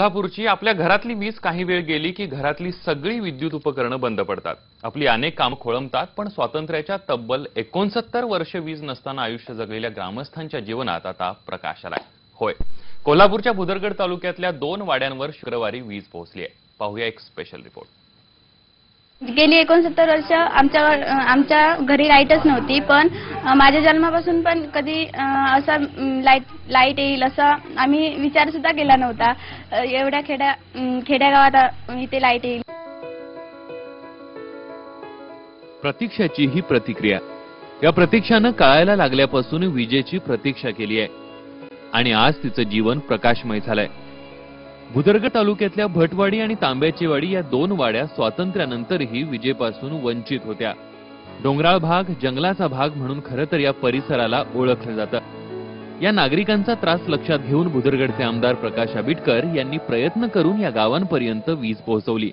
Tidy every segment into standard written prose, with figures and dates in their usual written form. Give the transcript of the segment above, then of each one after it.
कोल्हापूरची आपल्या घरातली वीज काही वेळ गेली की घरातली सगळी विद्युत उपकरणं बंद पडतात। आपली अनेक कामं खोळंबतात, पण स्वातंत्र्याच्या तब्बल 69 वर्ष वीज नसताना आयुष्य जगलेल्या ग्रामस्थांच्या जीवनात आता प्रकाश आलाय। होय, कोल्हापूरच्या भुदरगड तालुक्यातल्या 2 वाड्यांवर शुक्रवारी वीज पोहोचली आहे। पाहूया एक स्पेशल रिपोर्ट। गेली 69 वर्ष आमच्या घरी लाईटच नव्हती, पण माझ्या जन्मापासून पण कधी असा लाईट येईल असा आम्ही विचार सुद्धा केला नव्हता। एवढ्या खेड्यागावात इथे लाईट येईल। प्रतीक्षाची ही प्रतिक्रिया, या प्रतीक्षानं कळायला लागल्यापासून विजेची प्रतीक्षा केली आहे आणि आज तिचं जीवन प्रकाशमय झालंय। भुदरगड तालुक्यातल्या भटवाडी आणि तांब्याचीवाडी या 2 वाड्या स्वातंत्र्यानंतरही विजेपासून वंचित होत्या। डोंगराळ भाग, जंगलाचा भाग म्हणून खरं तर या परिसराला ओळखलं जातं। या नागरिकांचा त्रास लक्षात घेऊन भुदरगडचे आमदार प्रकाश आबिटकर यांनी प्रयत्न करून या गावांपर्यंत वीज पोहोचवली।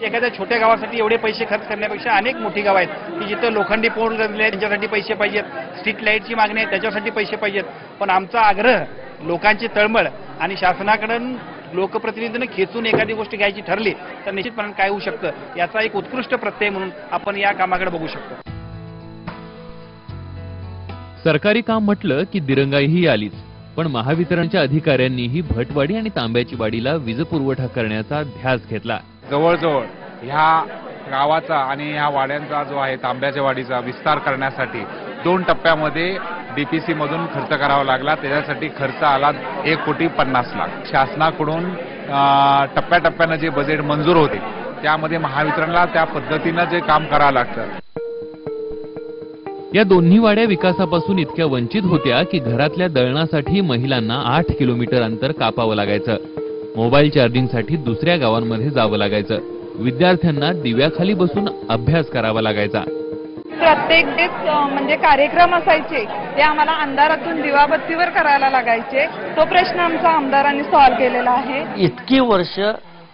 एखाद्या छोट्या गावासाठी एवढे पैसे खर्च करण्यापेक्षा अनेक मोठी गाव आहेत की जिथे लोखंडी पोल रचले आहेत, त्याच्यासाठी पैसे पाहिजेत, स्ट्रीट लाईटची मागणी आहे त्याच्यासाठी पैसे पाहिजेत। पण आमचा आग्रह, लोकांची तळमळ आणि शासनाकडून लोकप्रतिनिधींनी खेचून एखादी गोष्ट घ्यायची ठरली तर निश्चितपणे काय होऊ शकतं याचा एक उत्कृष्ट प्रत्यय म्हणून आपण या कामाकडे बघू शकतो। सरकारी काम म्हटलं की दिरंगाईही आलीच, पण महावितरणच्या अधिकाऱ्यांनीही भटवाडी आणि तांब्याची वाडीला वीज पुरवठा करण्याचा ध्यास घेतला। जवळजवळ ह्या गावाचा आणि ह्या वाड्यांचा जो आहे तांब्याच्या वाडीचा विस्तार करण्यासाठी 2 टप्प्यामध्ये डीपीसी मधून खर्च करावा लागला। त्याच्यासाठी खर्च आला 1,50,00,000। शासनाकडून टप्प्याटप्प्यानं जे बजेट मंजूर होते त्यामध्ये महावितरणला त्या पद्धतीनं जे काम करावं लागतं। या दोन्ही वाड्या विकासापासून इतक्या वंचित होत्या की घरातल्या दळणासाठी महिलांना 8 किलोमीटर अंतर कापावं लागायचं। मोबाईल चार्जिंगसाठी दुसऱ्या गावांमध्ये जावं लागायचं। विद्यार्थ्यांना दिव्याखाली बसून अभ्यास करावा लागायचा। प्रत्येक म्हणजे कार्यक्रम असायचे ते आम्हाला अंधारातून दिवाबत्तीवर करायला लागायचे। तो प्रश्न आमचा आमदारांनी सॉल्व्ह केलेला आहे। इतकी वर्ष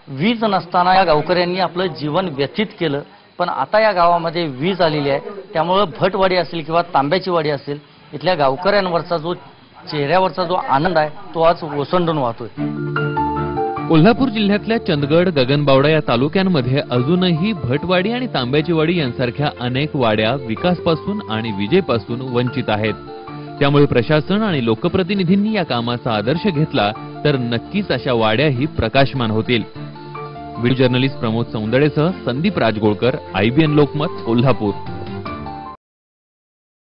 वीज नसताना या गावकऱ्यांनी आपलं जीवन व्यतीत केलं, पण आता या गावामध्ये वीज आलेली आहे, त्यामुळे भटवाडी असेल किंवा तांब्याची वाडी असेल, इथल्या गावकऱ्यांवरचा जो चेहऱ्यावरचा जो आनंद आहे तो आज ओसंडून वाहतोय। कोल्हापूर जिल्ह्यातल्या चंदगड, गगनबावडा या तालुक्यांमध्ये अजूनही भटवाडी आणि तांब्याचीवाडी यांसारख्या अनेक वाड्या विकासपासून आणि विजेपासून वंचित आहेत। त्यामुळे प्रशासन आणि लोकप्रतिनिधींनी या कामाचा आदर्श घेतला तर नक्कीच अशा वाड्याही प्रकाशमान होतील। व्हिडिओ जर्नलिस्ट प्रमोद सौंदडेसह संदीप राजगोळकर, IBN लोकमत, कोल्हापूर।